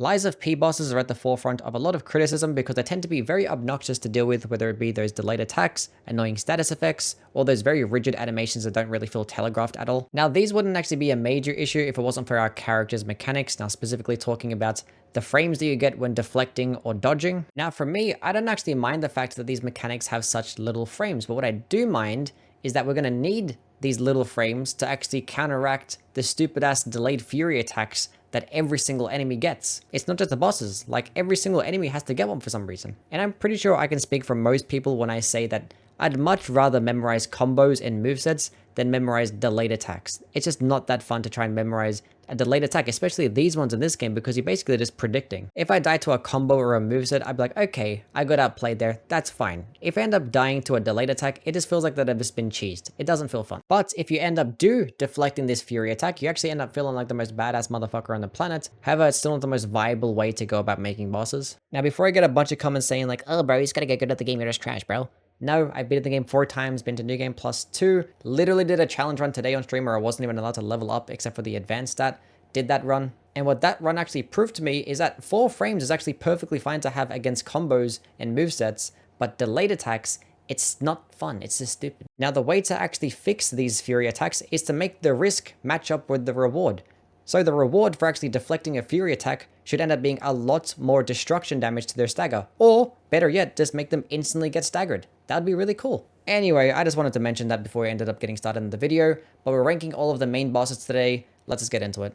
Lies of P bosses are at the forefront of a lot of criticism because they tend to be very obnoxious to deal with, whether it be those delayed attacks, annoying status effects, or those very rigid animations that don't really feel telegraphed at all. Now, these wouldn't actually be a major issue if it wasn't for our character's mechanics, now specifically talking about the frames that you get when deflecting or dodging. Now, for me, I don't actually mind the fact that these mechanics have such little frames, but what I do mind is that we're going to need these little frames to actually counteract the stupid ass delayed fury attacks that every single enemy gets. It's not just the bosses, like every single enemy has to get one for some reason. And I'm pretty sure I can speak for most people when I say that I'd much rather memorize combos and movesets than memorize delayed attacks. It's just not that fun to try and memorize a delayed attack, especially these ones in this game, because you're basically just predicting. If I die to a combo or a moveset, I'd be like, okay, I got outplayed there, that's fine. If I end up dying to a delayed attack, it just feels like that I've just been cheesed. It doesn't feel fun. But if you end up deflecting this fury attack, you actually end up feeling like the most badass motherfucker on the planet. However, it's still not the most viable way to go about making bosses. Now, before I get a bunch of comments saying like, oh bro, you just gotta get good at the game, you're just trash, bro. No, I beat the game 4 times, been to New Game Plus 2, literally did a challenge run today on stream where I wasn't even allowed to level up except for the advanced stat. Did that run. And what that run actually proved to me is that 4 frames is actually perfectly fine to have against combos and movesets, but delayed attacks, it's not fun, it's just stupid. Now, the way to actually fix these fury attacks is to make the risk match up with the reward. So the reward for actually deflecting a fury attack should end up being a lot more destruction damage to their stagger, or better yet, just make them instantly get staggered. That'd be really cool. Anyway, I just wanted to mention that before I ended up getting started in the video, but we're ranking all of the main bosses today. Let's just get into it.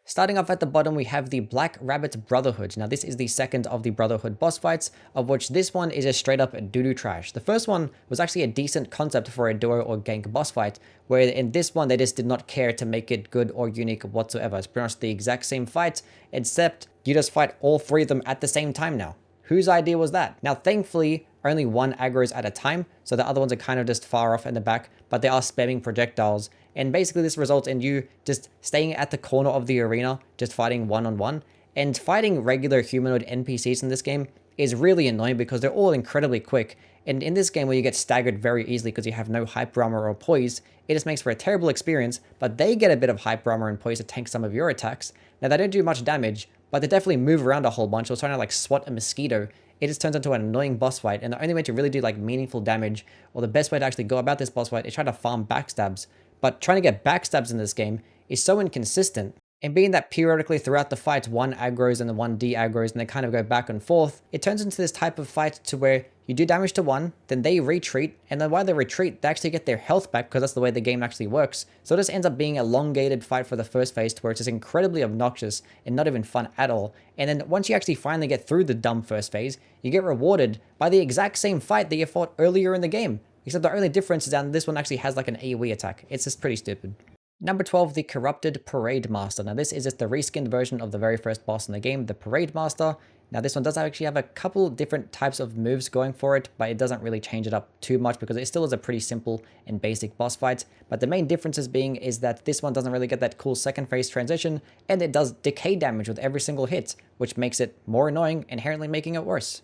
Starting off at the bottom, we have the Black Rabbit Brotherhood. Now, this is the second of the Brotherhood boss fights, of which this one is a straight up doo-doo trash. The first one was actually a decent concept for a duo or gank boss fight, where in this one, they just did not care to make it good or unique whatsoever. It's pretty much the exact same fight, except you just fight all 3 of them at the same time now. Whose idea was that? Now, thankfully, only one aggro's at a time, so the other ones are kind of just far off in the back, but they are spamming projectiles. And basically this results in you just staying at the corner of the arena, just fighting one-on-one. And fighting regular humanoid NPCs in this game is really annoying because they're all incredibly quick. And in this game where you get staggered very easily because you have no hyper armor or poise, it just makes for a terrible experience, but they get a bit of hyper armor and poise to tank some of your attacks. Now, they don't do much damage, but they definitely move around a whole bunch. So trying to like swat a mosquito, it just turns into an annoying boss fight. And the only way to really do like meaningful damage, or the best way to actually go about this boss fight, is try to farm backstabs. But trying to get backstabs in this game is so inconsistent. And being that periodically throughout the fight, one aggroes and the one de-aggroes and they kind of go back and forth, it turns into this type of fight to where you do damage to one, then they retreat, and then while they retreat, they actually get their health back because that's the way the game actually works. So this ends up being an elongated fight for the first phase to where it's just incredibly obnoxious and not even fun at all. And then once you actually finally get through the dumb first phase, you get rewarded by the exact same fight that you fought earlier in the game. Except the only difference is that this one actually has like an AoE attack. It's just pretty stupid. Number 12, the Corrupted Parade Master. Now this is just the reskinned version of the very first boss in the game, the Parade Master. Now this one does actually have a couple different types of moves going for it, but it doesn't really change it up too much because it still is a pretty simple and basic boss fight. But the main differences being is that this one doesn't really get that cool second phase transition, and it does decay damage with every single hit, which makes it more annoying, inherently making it worse.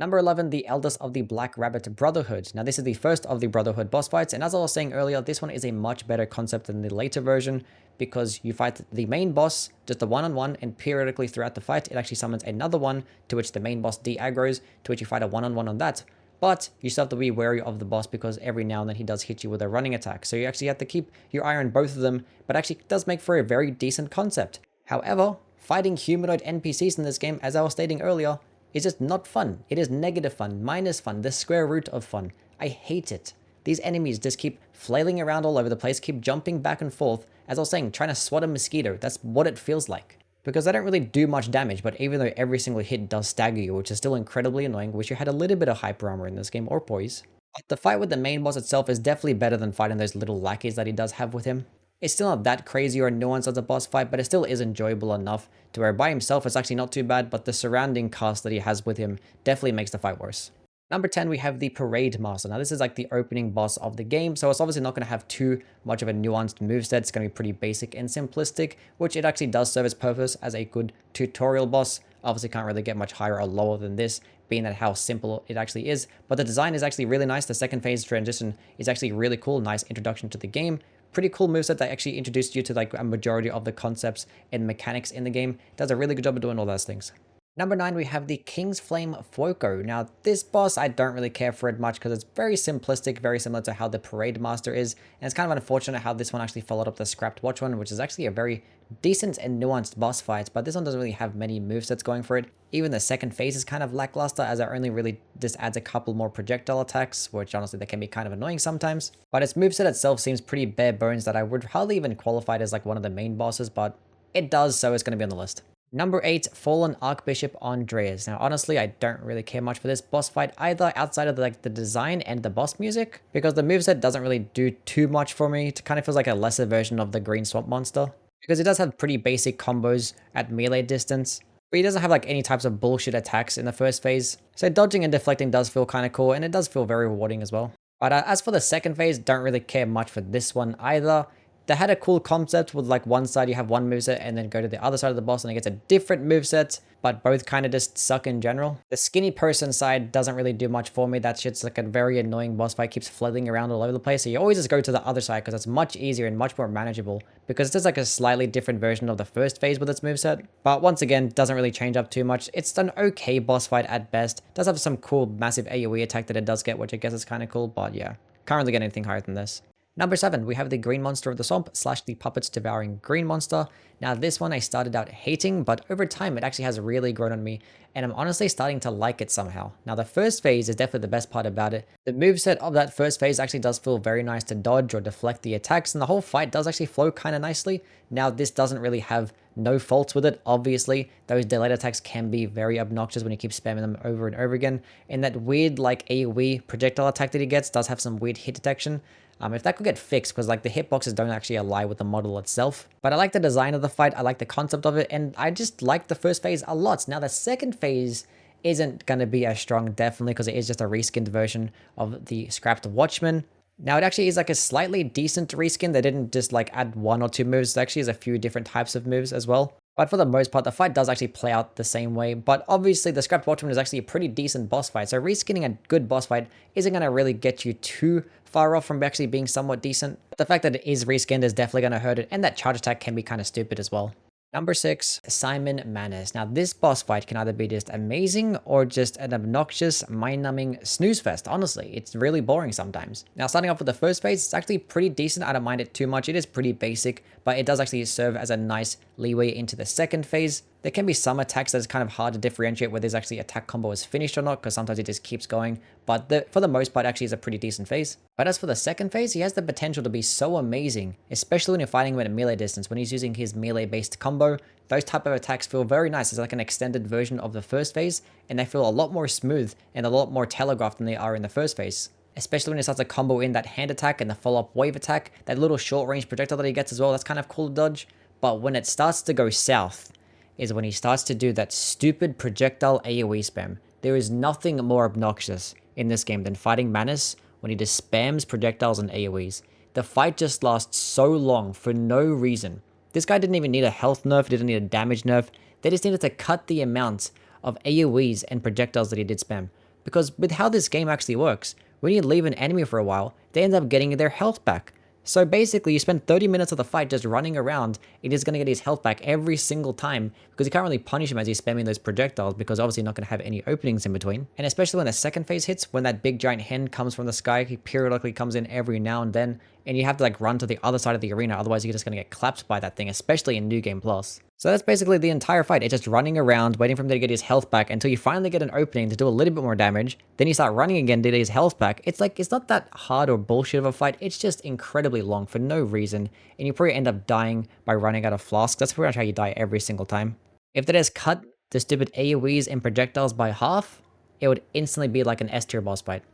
Number 11, the Eldest of the Black Rabbit Brotherhood. Now this is the first of the Brotherhood boss fights, and as I was saying earlier, this one is a much better concept than the later version because you fight the main boss, just a one-on-one, and periodically throughout the fight, it actually summons another one to which the main boss de-aggroes, to which you fight a one-on-one on that. But you still have to be wary of the boss because every now and then he does hit you with a running attack. So you actually have to keep your eye on both of them, but actually it does make for a very decent concept. However, fighting humanoid NPCs in this game, as I was stating earlier, is just not fun. It is negative fun, minus fun, the square root of fun. I hate it. These enemies just keep flailing around all over the place, keep jumping back and forth. As I was saying, trying to swat a mosquito, that's what it feels like. Because they don't really do much damage, but even though every single hit does stagger you, which is still incredibly annoying, wish you had a little bit of hyper armor in this game, or poise. But the fight with the main boss itself is definitely better than fighting those little lackeys that he does have with him. It's still not that crazy or nuanced as a boss fight, but it still is enjoyable enough to where by himself it's actually not too bad, but the surrounding cast that he has with him definitely makes the fight worse. Number 10, we have the Parade Master. Now this is like the opening boss of the game, so it's obviously not going to have too much of a nuanced moveset. It's going to be pretty basic and simplistic, which it actually does serve its purpose as a good tutorial boss. Obviously can't really get much higher or lower than this, being that how simple it actually is, but the design is actually really nice. The second phase transition is actually really cool, nice introduction to the game. pretty cool moveset that actually introduced you to like a majority of the concepts and mechanics in the game. It does a really good job of doing all those things. Number 9, we have the King's Flame FUOCO. Now, this boss, I don't really care for it much because it's very simplistic, very similar to how the Parade Master is. And it's kind of unfortunate how this one actually followed up the Scrapped Watchman, which is actually a very decent and nuanced boss fight, but this one doesn't really have many movesets going for it. Even the second phase is kind of lackluster, as it only really just adds a couple more projectile attacks, which honestly, they can be kind of annoying sometimes. But its moveset itself seems pretty bare bones that I would hardly even qualify it as like one of the main bosses, but it does, so it's going to be on the list. Number 8, Fallen Archbishop ANDREUS. Now, honestly, I don't really care much for this boss fight either, outside of the design and the boss music, because the moveset doesn't really do too much for me. It kind of feels like a lesser version of the Green Swamp Monster, because it does have pretty basic combos at melee distance, but he doesn't have like any types of bullshit attacks in the first phase. So dodging and deflecting does feel kind of cool, and it does feel very rewarding as well. But as for the second phase, don't really care much for this one either. They had a cool concept with like one side you have one moveset and then go to the other side of the boss and it gets a different moveset, but both kind of just suck in general. The skinny person side doesn't really do much for me. That shit's like a very annoying boss fight, keeps floating around all over the place. So you always just go to the other side because it's much easier and much more manageable, because it's just like a slightly different version of the first phase with its moveset. But once again, doesn't really change up too much. It's an okay boss fight at best. It does have some cool massive AoE attack that it does get, which I guess is kind of cool, but yeah, can't really get anything higher than this. Number 7, we have the Green Monster of the Swamp / the Puppets Devouring Green Monster. Now this one I started out hating, but over time it actually has really grown on me, and I'm honestly starting to like it somehow. Now the first phase is definitely the best part about it. The moveset of that first phase actually does feel very nice to dodge or deflect the attacks, and the whole fight does actually flow kind of nicely. Now this doesn't really have no faults with it. Obviously, those delayed attacks can be very obnoxious when you keep spamming them over and over again, and that weird like AoE projectile attack that he gets does have some weird hit detection. If that could get fixed, because like the hitboxes don't actually align with the model itself. But I like the design of the fight, I like the concept of it, and I just like the first phase a lot. Now the second phase isn't going to be as strong, definitely, because it is just a reskinned version of the Scrapped Watchman. Now it actually is like a slightly decent reskin. They didn't just like add 1 or 2 moves. It actually has a few different types of moves as well. But for the most part, the fight does actually play out the same way. But obviously, the Scrapped Watchman is actually a pretty decent boss fight. So reskinning a good boss fight isn't going to really get you too far off from actually being somewhat decent. The fact that it is reskinned is definitely going to hurt it. And that charge attack can be kind of stupid as well. Number 6, Simon MANUS. Now this boss fight can either be just amazing or just an obnoxious, mind-numbing snooze fest. Honestly, it's really boring sometimes. Now starting off with the first phase, it's actually pretty decent. I don't mind it too much. It is pretty basic, but it does actually serve as a nice leeway into the second phase. There can be some attacks that it's kind of hard to differentiate whether this actually attack combo is finished or not, because sometimes it just keeps going, but for the most part actually is a pretty decent phase. But as for the second phase, he has the potential to be so amazing, especially when you're fighting him at a melee distance. When he's using his melee based combo, those type of attacks feel very nice. It's like an extended version of the first phase, and they feel a lot more smooth and a lot more telegraphed than they are in the first phase. Especially when he starts to combo in that hand attack and the follow-up wave attack, that little short range projectile that he gets as well, that's kind of cool to dodge. But when it starts to go south, is when he starts to do that stupid projectile AoE spam. There is nothing more obnoxious in this game than fighting Manus when he just spams projectiles and AoEs. The fight just lasts so long for no reason. This guy didn't even need a health nerf, didn't need a damage nerf. They just needed to cut the amount of AoEs and projectiles that he did spam. Because with how this game actually works, when you leave an enemy for a while, they end up getting their health back. So basically, you spend 30 minutes of the fight just running around, and he's going to get his health back every single time, because you can't really punish him as he's spamming those projectiles, because obviously you're not going to have any openings in between. And especially when the second phase hits, when that big giant hen comes from the sky, he periodically comes in every now and then, and you have to like run to the other side of the arena, otherwise you're just going to get clapped by that thing, especially in New Game Plus. So that's basically the entire fight. It's just running around, waiting for him to get his health back until you finally get an opening to do a little bit more damage. Then you start running again to get his health back. It's like, it's not that hard or bullshit of a fight. It's just incredibly long for no reason. And you probably end up dying by running out of flasks. That's pretty much how you die every single time. If they just cut the stupid AoEs and projectiles by half, it would instantly be like an S tier boss fight.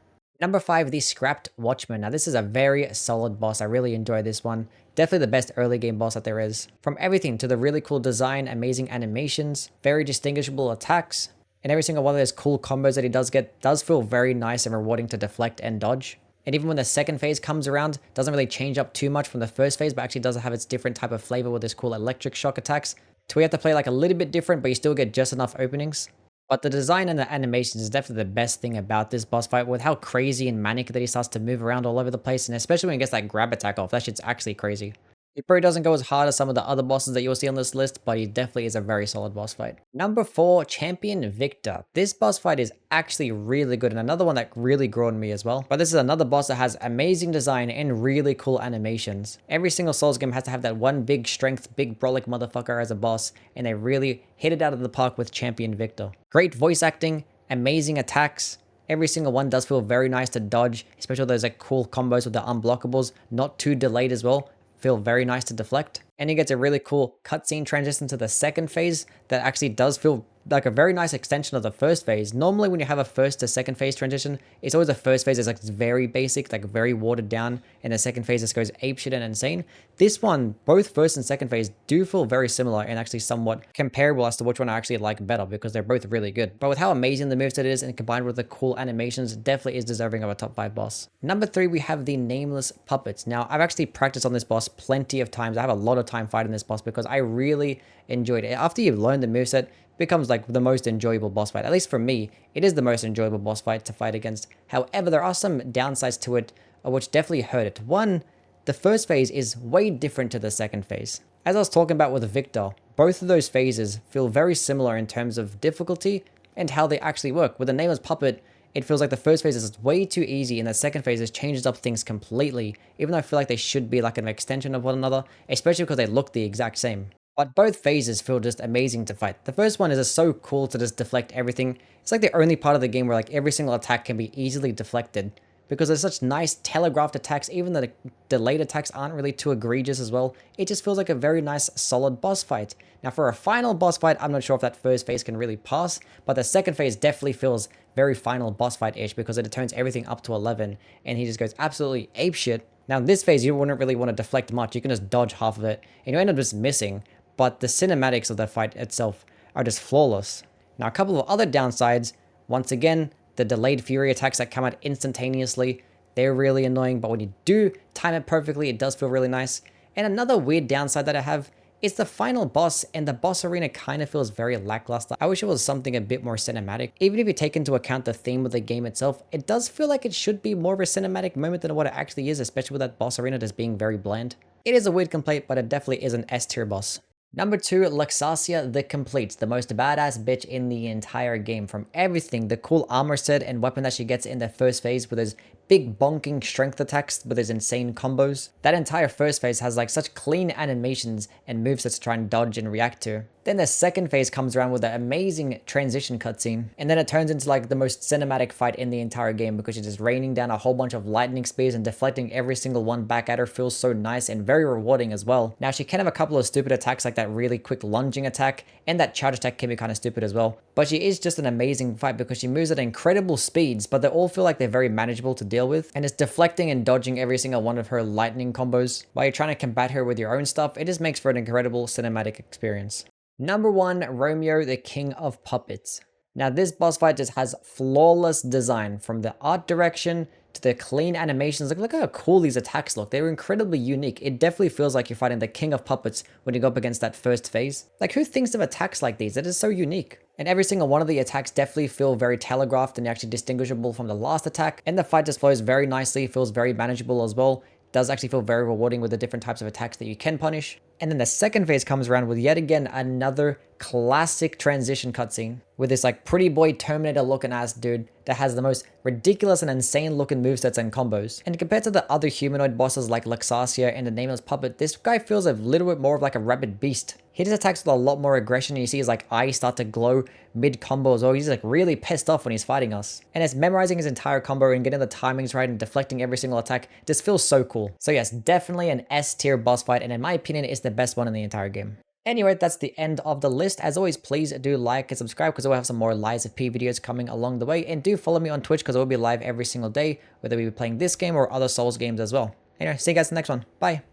Number 5, the Scrapped Watchman. Now this is a very solid boss. I really enjoy this one. Definitely the best early game boss that there is. From everything to the really cool design, amazing animations, very distinguishable attacks, and every single one of those cool combos that he does get does feel very nice and rewarding to deflect and dodge. And even when the second phase comes around, doesn't really change up too much from the first phase, but actually does have its different type of flavor with this cool electric shock attacks. So we have to play like a little bit different, but you still get just enough openings. But the design and the animations is definitely the best thing about this boss fight, with how crazy and manic that he starts to move around all over the place, and especially when he gets that grab attack off, that shit's actually crazy. He probably doesn't go as hard as some of the other bosses that you'll see on this list, but he definitely is a very solid boss fight. Number 4, Champion Victor. This boss fight is actually really good, and another one that really grew on me as well. But this is another boss that has amazing design and really cool animations. Every single Souls game has to have that one big strength, big brolic motherfucker as a boss, and they really hit it out of the park with Champion Victor. Great voice acting, amazing attacks. Every single one does feel very nice to dodge, especially those like cool combos with the unblockables, not too delayed as well. Feel very nice to deflect. And he gets a really cool cutscene transition to the second phase that actually does feel like a very nice extension of the first phase. Normally when you have a first to second phase transition, it's always the first phase is like very basic, like very watered down, and the second phase just goes apeshit and insane. This one, both first and second phase do feel very similar and actually somewhat comparable as to which one I actually like better, because they're both really good. But with how amazing the moveset is and combined with the cool animations, it definitely is deserving of a top 5 boss. Number 3, we have the Nameless Puppets. Now, I've actually practiced on this boss plenty of times. I have a lot of time fighting this boss because I really enjoyed it. After you've learned the moveset, becomes like the most enjoyable boss fight. At least for me, it is the most enjoyable boss fight to fight against. However, there are some downsides to it, which definitely hurt it. One, the first phase is way different to the second phase. As I was talking about with Victor, both of those phases feel very similar in terms of difficulty and how they actually work. With the Nameless Puppet, it feels like the first phase is way too easy, and the second phase just changes up things completely, even though I feel like they should be like an extension of one another, especially because they look the exact same. But both phases feel just amazing to fight. The first one is just so cool to just deflect everything. It's like the only part of the game where like every single attack can be easily deflected, because there's such nice telegraphed attacks. Even the delayed attacks aren't really too egregious as well. It just feels like a very nice solid boss fight. Now for a final boss fight, I'm not sure if that first phase can really pass, but the second phase definitely feels very final boss fight-ish, because it turns everything up to 11 and he just goes absolutely apeshit. Now in this phase, you wouldn't really want to deflect much. You can just dodge half of it and you end up just missing. But the cinematics of the fight itself are just flawless. Now, a couple of other downsides. Once again, the delayed fury attacks that come out instantaneously, they're really annoying, but when you do time it perfectly, it does feel really nice. And another weird downside that I have is the final boss, and the boss arena kind of feels very lackluster. I wish it was something a bit more cinematic. Even if you take into account the theme of the game itself, it does feel like it should be more of a cinematic moment than what it actually is, especially with that boss arena just being very bland. It is a weird complaint, but it definitely is an S tier boss. Number 2, LAXASIA the Complete, the most badass bitch in the entire game. From everything, the cool armor set and weapon that she gets in the first phase with his big bonking strength attacks with his insane combos. That entire first phase has like such clean animations and movesets to try and dodge and react to. Then the second phase comes around with an amazing transition cutscene, and then it turns into like the most cinematic fight in the entire game, because she's just raining down a whole bunch of lightning spears and deflecting every single one back at her feels so nice and very rewarding as well. Now she can have a couple of stupid attacks like that really quick lunging attack, and that charge attack can be kind of stupid as well. But she is just an amazing fight because she moves at incredible speeds, but they all feel like they're very manageable to deal with, and it's deflecting and dodging every single one of her lightning combos. While you're trying to combat her with your own stuff, it just makes for an incredible cinematic experience. Number 1, Romeo, the King of Puppets. Now this boss fight just has flawless design, from the art direction to the clean animations. Look how cool these attacks look. They're incredibly unique. It definitely feels like you're fighting the King of Puppets when you go up against that first phase. Like, who thinks of attacks like these? That is so unique. And every single one of the attacks definitely feel very telegraphed and actually distinguishable from the last attack. And the fight just flows very nicely, feels very manageable as well. Does actually feel very rewarding with the different types of attacks that you can punish. And then the second phase comes around with yet again another classic transition cutscene with this like pretty boy Terminator looking ass dude that has the most ridiculous and insane looking movesets and combos. And compared to the other humanoid bosses like LAXASIA and the Nameless Puppet, this guy feels a little bit more of like a rabid beast. He just attacks with a lot more aggression, and you see his like eyes start to glow mid combo as well. He's like really pissed off when he's fighting us. And it's memorizing his entire combo and getting the timings right and deflecting every single attack just feels so cool. So yes, definitely an S tier boss fight, and in my opinion, it's the best one in the entire game. Anyway, that's the end of the list. As always, please do like and subscribe, because we'll have some more Lies of P videos coming along the way. And do follow me on Twitch, because I will be live every single day, whether we be playing this game or other Souls games as well. Anyway, see you guys in the next one. Bye.